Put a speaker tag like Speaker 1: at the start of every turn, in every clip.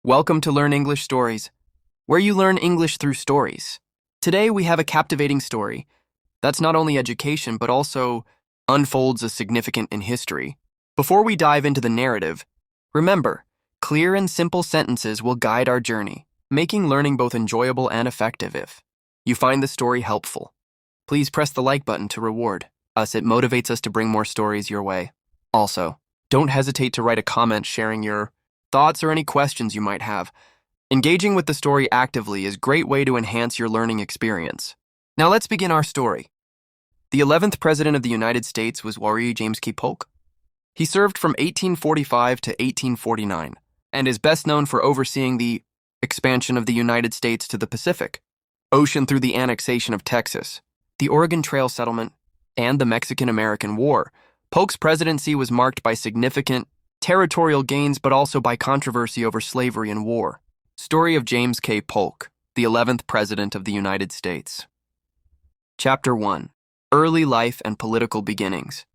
Speaker 1: Welcome to Learn English Stories, where you learn English through stories. Today we have a captivating story that's not only education but also unfolds a significant in history. Before we dive into the narrative, remember, clear and simple sentences will guide our journey, making learning both enjoyable and effective. If you find the story helpful, please press the like button to reward us. It motivates us to bring more stories your way. Also, don't hesitate to write a comment sharing your thoughts or any questions you might have. Engaging with the story actively is a great way to enhance your learning experience. Now let's begin our story. The 11th President of the United States was James K. Polk. He served from 1845 to 1849 and is best known for overseeing the expansion of the United States to the Pacific Ocean through the annexation of Texas, the Oregon Trail settlement, and the Mexican-American War. Polk's presidency was marked by significant territorial gains but also by controversy over slavery and war. Story of James K. Polk, the 11th President of the United States. Chapter 1. Early Life and Political Beginnings.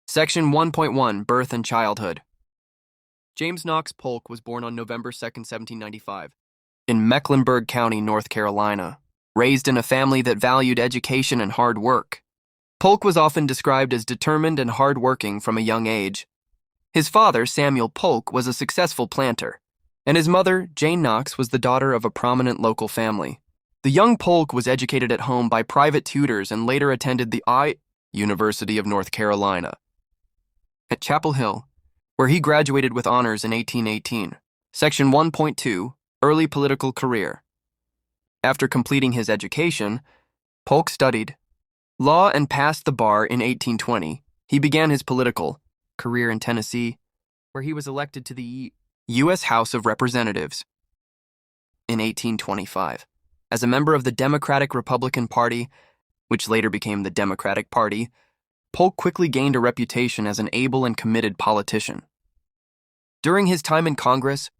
Speaker 1: Section 1.1. Birth and Childhood. James Knox Polk was born on November 2, 1795, in Mecklenburg County, North Carolina, raised in a family that valued education and hard work. Polk was often described as determined and hard-working from a young age. His father, Samuel Polk, was a successful planter, and his mother, Jane Knox, was the daughter of a prominent local family. The young Polk was educated at home by private tutors and later attended the University of North Carolina at Chapel Hill, where he graduated with honors in 1818. Section 1.2. Early Political Career. After completing his education, Polk studied law and passed the bar in 1820. He began his political career in Tennessee, where he was elected to the U.S. House of Representatives in 1825. As a member of the Democratic-Republican Party, which later became the Democratic Party, Polk quickly gained a reputation as an able and committed politician. During his time in Congress,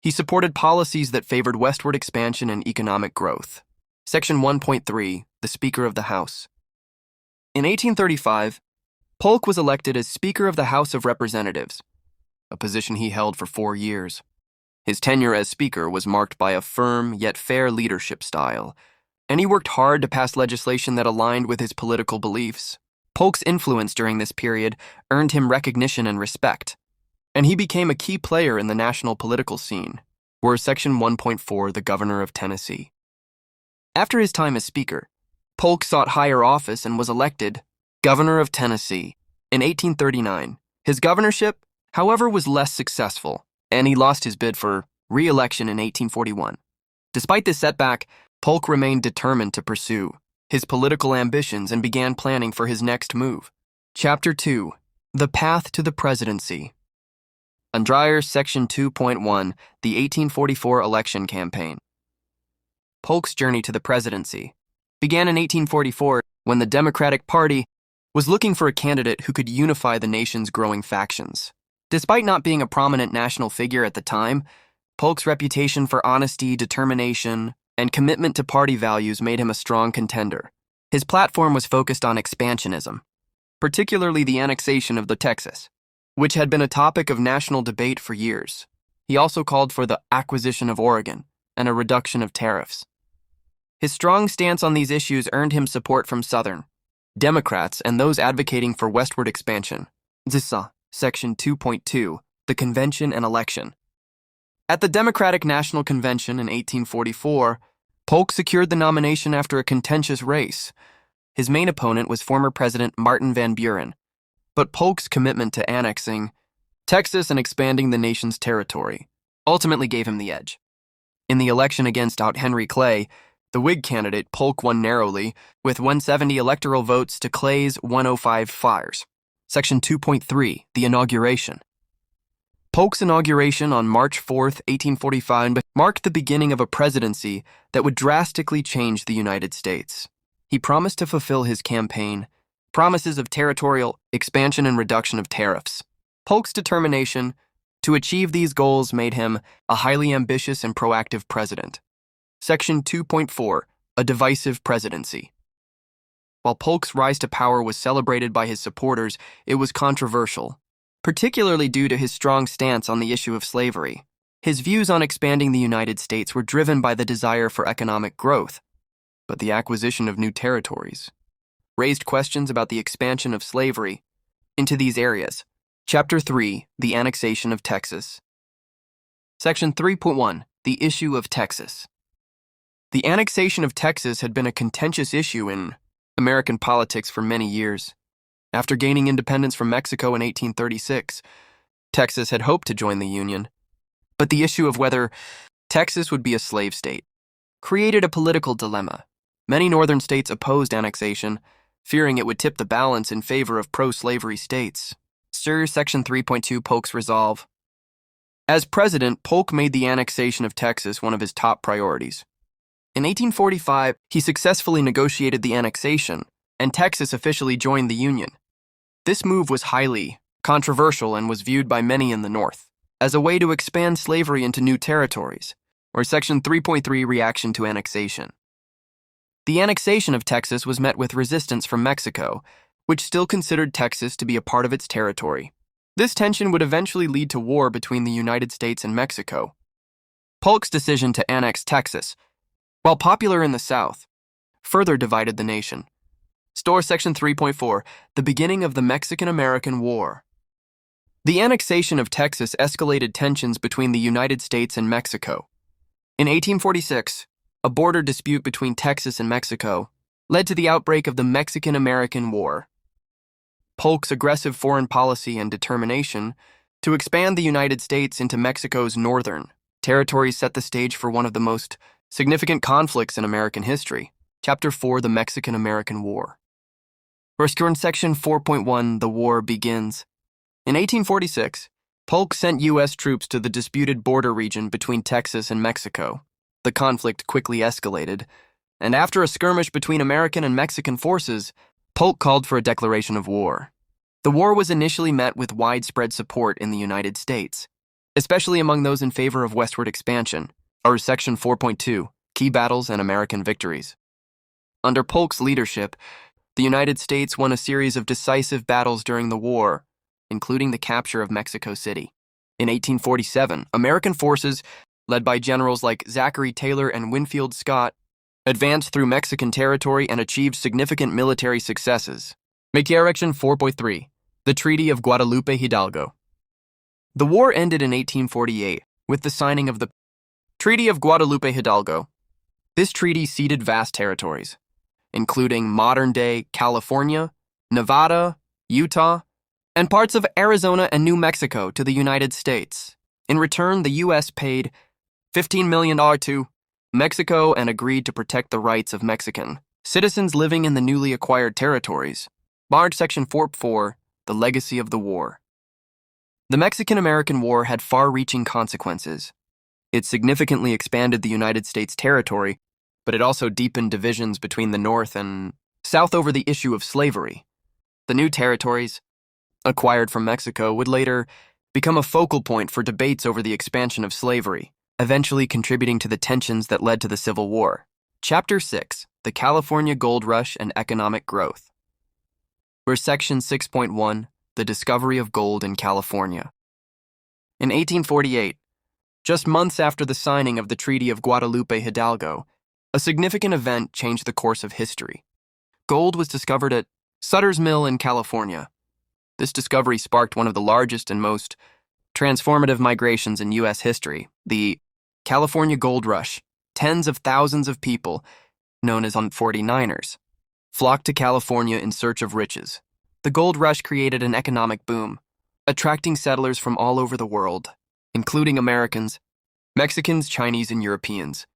Speaker 1: he supported policies that favored westward expansion and economic growth. Section 1.3. The Speaker of the House. In 1835, Polk was elected as Speaker of the House of Representatives, a position he held for 4 years. His tenure as Speaker was marked by a firm yet fair leadership style, and he worked hard to pass legislation that aligned with his political beliefs. Polk's influence during this period earned him recognition and respect, and he became a key player in the national political scene. Were Section 1.4. The Governor of Tennessee. After his time as Speaker, Polk sought higher office and was elected Governor of Tennessee in 1839. His governorship, however, was less successful, and he lost his bid for re-election in 1841. Despite this setback, Polk remained determined to pursue his political ambitions and began planning for his next move. Chapter 2. The Path to the Presidency. Under Section 2.1, the 1844 election campaign. Polk's journey to the presidency began in 1844 when the Democratic Party was looking for a candidate who could unify the nation's growing factions. Despite not being a prominent national figure at the time, Polk's reputation for honesty, determination, and commitment to party values made him a strong contender. His platform was focused on expansionism, particularly the annexation of the Texas, which had been a topic of national debate for years. He also called for the acquisition of Oregon and a reduction of tariffs. His strong stance on these issues earned him support from Southern Democrats and those advocating for westward expansion. Section 2.2. The Convention and Election. At the Democratic National Convention in 1844, Polk secured the nomination after a contentious race. His main opponent was former President Martin Van Buren, but Polk's commitment to annexing Texas and expanding the nation's territory ultimately gave him the edge. In the election against Henry Clay, the Whig candidate, Polk won narrowly, with 170 electoral votes to Clay's 105 fires. Section 2.3. The Inauguration. Polk's inauguration on March 4, 1845, marked the beginning of a presidency that would drastically change the United States. He promised to fulfill his campaign promises of territorial expansion and reduction of tariffs. Polk's determination to achieve these goals made him a highly ambitious and proactive president. Section 2.4. A Divisive Presidency. While Polk's rise to power was celebrated by his supporters, it was controversial, particularly due to his strong stance on the issue of slavery. His views on expanding the United States were driven by the desire for economic growth, but the acquisition of new territories raised questions about the expansion of slavery into these areas. Chapter 3, The Annexation of Texas. Section 3.1, The Issue of Texas. The annexation of Texas had been a contentious issue in American politics for many years. After gaining independence from Mexico in 1836, Texas had hoped to join the Union, but the issue of whether Texas would be a slave state created a political dilemma. Many northern states opposed annexation, fearing it would tip the balance in favor of pro-slavery states. Section 3.2 Polk's Resolve. As president, Polk made the annexation of Texas one of his top priorities. In 1845, he successfully negotiated the annexation, and Texas officially joined the Union. This move was highly controversial and was viewed by many in the North as a way to expand slavery into new territories, or Section 3.3 Reaction to Annexation. The annexation of Texas was met with resistance from Mexico, which still considered Texas to be a part of its territory. This tension would eventually lead to war between the United States and Mexico. Polk's decision to annex Texas, while popular in the South, further divided the nation. Section 3.4, The Beginning of the Mexican-American War. The annexation of Texas escalated tensions between the United States and Mexico. In 1846, a border dispute between Texas and Mexico led to the outbreak of the Mexican-American War. Polk's aggressive foreign policy and determination to expand the United States into Mexico's northern territories set the stage for one of the most significant conflicts in American history. Chapter 4, The Mexican-American War. Section 4.1, The War Begins. In 1846, Polk sent U.S. troops to the disputed border region between Texas and Mexico. The conflict quickly escalated, and after a skirmish between American and Mexican forces, Polk called for a declaration of war. The war was initially met with widespread support in the United States, especially among those in favor of westward expansion, or Section 4.2, Key Battles and American Victories. Under Polk's leadership, the United States won a series of decisive battles during the war, including the capture of Mexico City. In 1847, American forces, led by generals like Zachary Taylor and Winfield Scott, advanced through Mexican territory and achieved significant military successes. Section 4.3, The Treaty of Guadalupe Hidalgo. The war ended in 1848 with the signing of the Treaty of Guadalupe Hidalgo. This treaty ceded vast territories, including modern-day California, Nevada, Utah, and parts of Arizona and New Mexico to the United States. In return, the U.S. paid $15 million to Mexico and agreed to protect the rights of Mexican citizens living in the newly acquired territories. Section 4.4, The Legacy of the War. The Mexican-American War had far-reaching consequences. It significantly expanded the United States territory, but it also deepened divisions between the North and South over the issue of slavery. The new territories, acquired from Mexico, would later become a focal point for debates over the expansion of slavery, eventually contributing to the tensions that led to the Civil War. Chapter 6, The California Gold Rush and Economic Growth. Section 6.1, The Discovery of Gold in California. In 1848, just months after the signing of the Treaty of Guadalupe Hidalgo, a significant event changed the course of history. Gold was discovered at Sutter's Mill in California. This discovery sparked one of the largest and most transformative migrations in U.S. history, the California Gold Rush. Tens of thousands of people, known as 49ers, flocked to California in search of riches. The gold rush created an economic boom, attracting settlers from all over the world, including Americans, Mexicans, Chinese, and Europeans.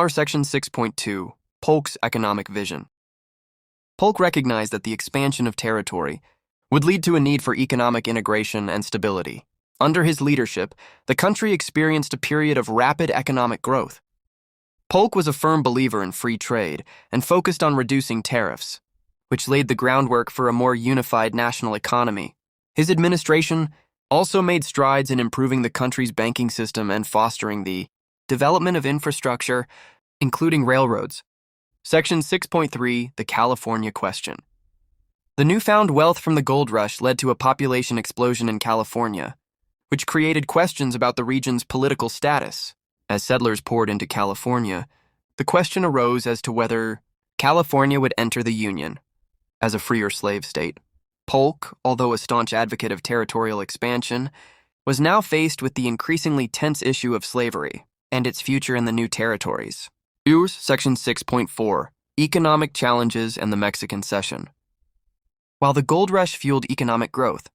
Speaker 1: Section 6.2, Polk's Economic Vision. Polk recognized that the expansion of territory would lead to a need for economic integration and stability. Under his leadership, the country experienced a period of rapid economic growth. Polk was a firm believer in free trade and focused on reducing tariffs, which laid the groundwork for a more unified national economy. His administration also made strides in improving the country's banking system and fostering the development of infrastructure, including railroads. Section 6.3, The California Question. The newfound wealth from the gold rush led to a population explosion in California, which created questions about the region's political status. As settlers poured into California, the question arose as to whether California would enter the Union as a freer slave state. Polk, although a staunch advocate of territorial expansion, was now faced with the increasingly tense issue of slavery and its future in the new territories. Use Section 6.4, Economic Challenges and the Mexican Cession. While the gold rush fueled economic growth,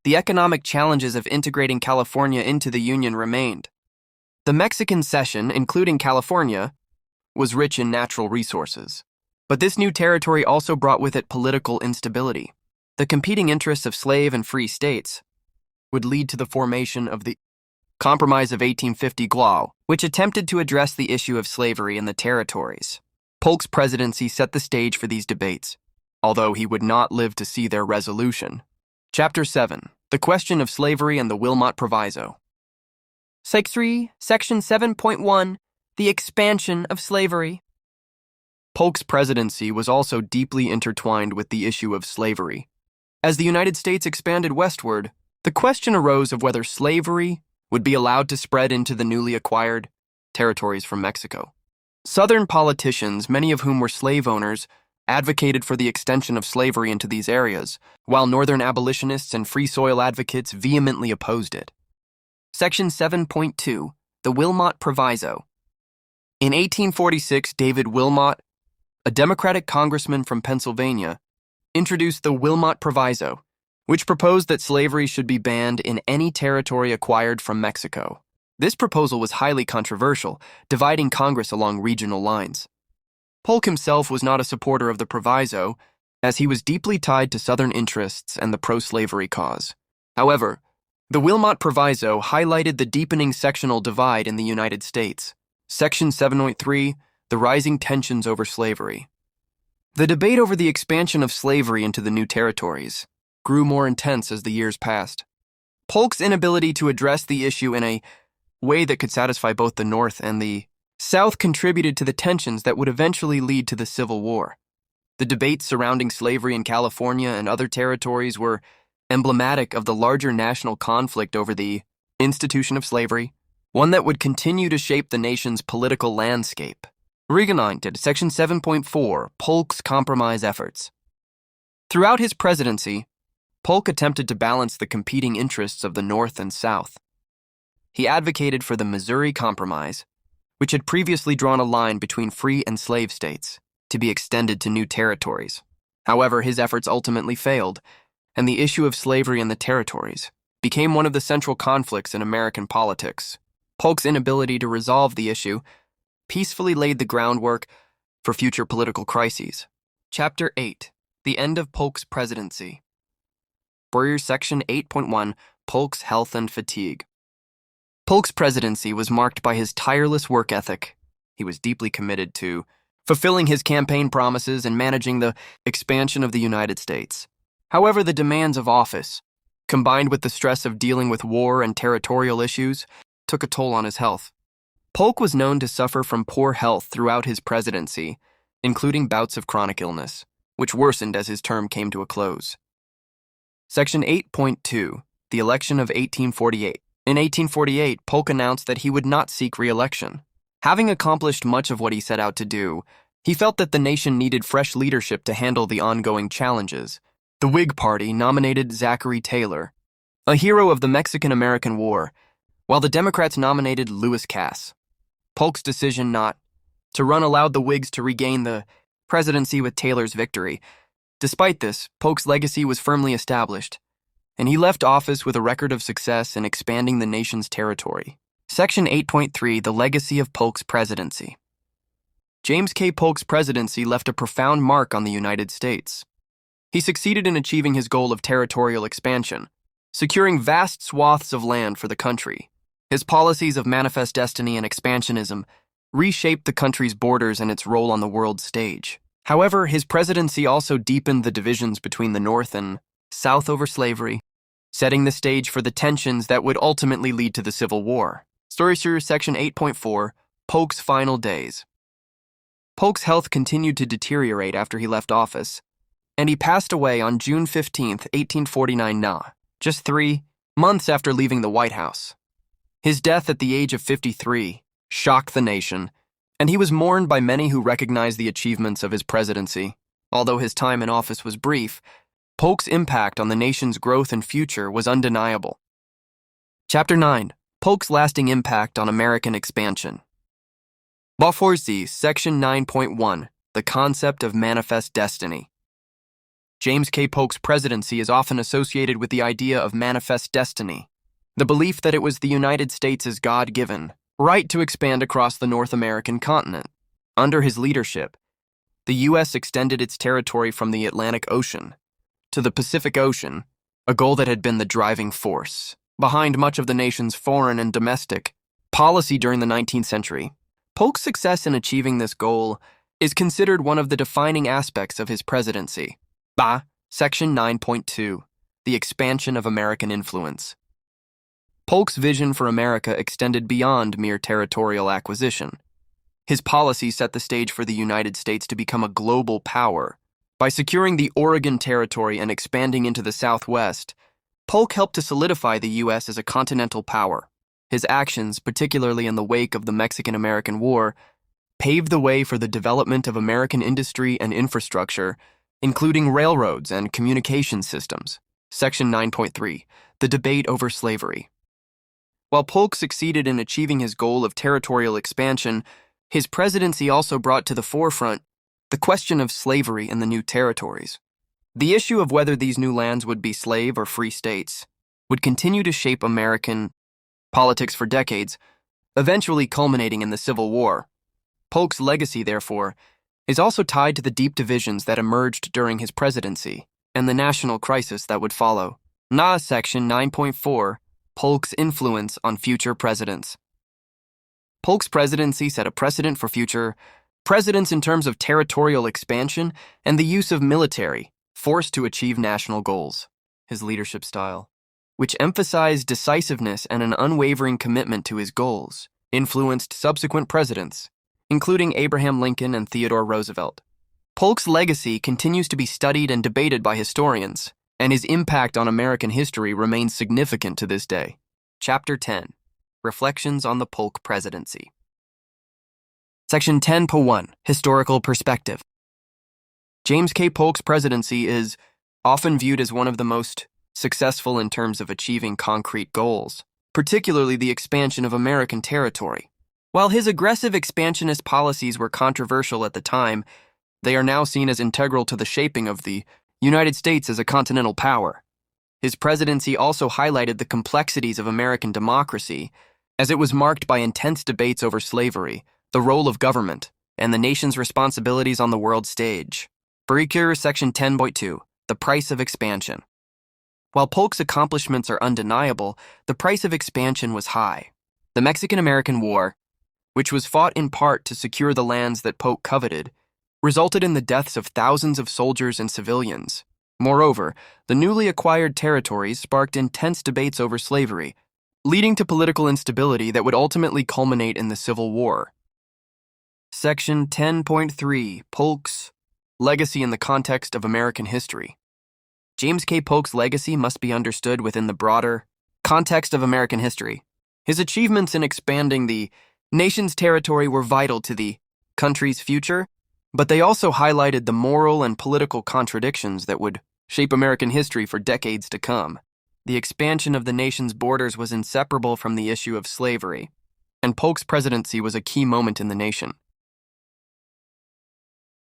Speaker 1: the economic challenges of integrating California into the Union remained. The Mexican Cession, including California, was rich in natural resources. But this new territory also brought with it political instability. The competing interests of slave and free states would lead to the formation of the Compromise of 1850 which attempted to address the issue of slavery in the territories. Polk's presidency set the stage for these debates, although he would not live to see their resolution. Chapter 7. The Question of Slavery and the Wilmot Proviso. Psych 3, Section 7.1, The Expansion of Slavery. Polk's presidency was also deeply intertwined with the issue of slavery. As the United States expanded westward, the question arose of whether slavery would be allowed to spread into the newly acquired territories from Mexico. Southern politicians, many of whom were slave owners, advocated for the extension of slavery into these areas, while Northern abolitionists and free soil advocates vehemently opposed it. Section 7.2, the Wilmot Proviso. In 1846, David Wilmot, a Democratic congressman from Pennsylvania, introduced the Wilmot Proviso, which proposed that slavery should be banned in any territory acquired from Mexico. This proposal was highly controversial, dividing Congress along regional lines. Polk himself was not a supporter of the proviso, as he was deeply tied to Southern interests and the pro-slavery cause. However, the Wilmot Proviso highlighted the deepening sectional divide in the United States. Section 7.3, the rising tensions over slavery. The debate over the expansion of slavery into the new territories grew more intense as the years passed. Polk's inability to address the issue in a way that could satisfy both the North and the South contributed to the tensions that would eventually lead to the Civil War. The debates surrounding slavery in California and other territories were emblematic of the larger national conflict over the institution of slavery, one that would continue to shape the nation's political landscape. Reignited Section 7.4, Polk's compromise efforts. Throughout his presidency, Polk attempted to balance the competing interests of the North and South. He advocated for the Missouri Compromise, which had previously drawn a line between free and slave states, to be extended to new territories. However, his efforts ultimately failed, and the issue of slavery in the territories became one of the central conflicts in American politics. Polk's inability to resolve the issue peacefully laid the groundwork for future political crises. Chapter 8. The End of Polk's Presidency. Brewer Section 8.1, Polk's Health and Fatigue. Polk's presidency was marked by his tireless work ethic. He was deeply committed to fulfilling his campaign promises and managing the expansion of the United States. However, the demands of office, combined with the stress of dealing with war and territorial issues, took a toll on his health. Polk was known to suffer from poor health throughout his presidency, including bouts of chronic illness, which worsened as his term came to a close. Section 8.2, the election of 1848. In 1848, Polk announced that he would not seek re-election. Having accomplished much of what he set out to do, he felt that the nation needed fresh leadership to handle the ongoing challenges. The Whig Party nominated Zachary Taylor, a hero of the Mexican-American War, while the Democrats nominated Lewis Cass. Polk's decision not to run allowed the Whigs to regain the presidency with Taylor's victory. Despite this, Polk's legacy was firmly established, and he left office with a record of success in expanding the nation's territory. Section 8.3, the Legacy of Polk's Presidency. James K. Polk's presidency left a profound mark on the United States. He succeeded in achieving his goal of territorial expansion, securing vast swaths of land for the country. His policies of manifest destiny and expansionism reshaped the country's borders and its role on the world stage. However, his presidency also deepened the divisions between the North and South over slavery, setting the stage for the tensions that would ultimately lead to the Civil War. Story Series Section 8.4, Polk's Final Days. Polk's health continued to deteriorate after he left office, and he passed away on June 15, 1849, just 3 months after leaving the White House. His death at the age of 53 shocked the nation, and he was mourned by many who recognized the achievements of his presidency. Although his time in office was brief, Polk's impact on the nation's growth and future was undeniable. Chapter 9. Polk's lasting impact on American expansion. Law 4Z, Section 9.1, The Concept of Manifest Destiny. James K. Polk's presidency is often associated with the idea of manifest destiny, the belief that it was the United States' God-given right to expand across the North American continent. Under his leadership, the U.S. extended its territory from the Atlantic Ocean to the Pacific Ocean, a goal that had been the driving force behind much of the nation's foreign and domestic policy during the 19th century. Polk's success in achieving this goal is considered one of the defining aspects of his presidency. Section 9.2, The Expansion of American Influence. Polk's vision for America extended beyond mere territorial acquisition. His policy set the stage for the United States to become a global power. By securing the Oregon Territory and expanding into the Southwest, Polk helped to solidify the U.S. as a continental power. His actions, particularly in the wake of the Mexican-American War, paved the way for the development of American industry and infrastructure, including railroads and communication systems. Section 9.3, The Debate over Slavery. While Polk succeeded in achieving his goal of territorial expansion, his presidency also brought to the forefront the question of slavery in the new territories. The issue of whether these new lands would be slave or free states would continue to shape American politics for decades, eventually culminating in the Civil War. Polk's legacy, therefore, is also tied to the deep divisions that emerged during his presidency and the national crisis that would follow. Section 9.4, Polk's Influence on Future Presidents. Polk's presidency set a precedent for future presidents in terms of territorial expansion and the use of military force to achieve national goals. His leadership style, which emphasized decisiveness and an unwavering commitment to his goals, influenced subsequent presidents, including Abraham Lincoln and Theodore Roosevelt. Polk's legacy continues to be studied and debated by historians, and his impact on American history remains significant to this day. Chapter 10. Reflections on the Polk Presidency. Section 10.1, Historical Perspective. James K. Polk's presidency is often viewed as one of the most successful in terms of achieving concrete goals, particularly the expansion of American territory. While his aggressive expansionist policies were controversial at the time, they are now seen as integral to the shaping of the United States as a continental power. His presidency also highlighted the complexities of American democracy, as it was marked by intense debates over slavery, the role of government, and the nation's responsibilities on the world stage. Barriquer, Section 10.2, The Price of Expansion. While Polk's accomplishments are undeniable, the price of expansion was high. The Mexican-American War, which was fought in part to secure the lands that Polk coveted, resulted in the deaths of thousands of soldiers and civilians. Moreover, the newly acquired territories sparked intense debates over slavery, leading to political instability that would ultimately culminate in the Civil War. Section 10.3, Polk's Legacy in the Context of American History. James K. Polk's legacy must be understood within the broader context of American history. His achievements in expanding the nation's territory were vital to the country's future, but they also highlighted the moral and political contradictions that would shape American history for decades to come. The expansion of the nation's borders was inseparable from the issue of slavery, and Polk's presidency was a key moment in the nation.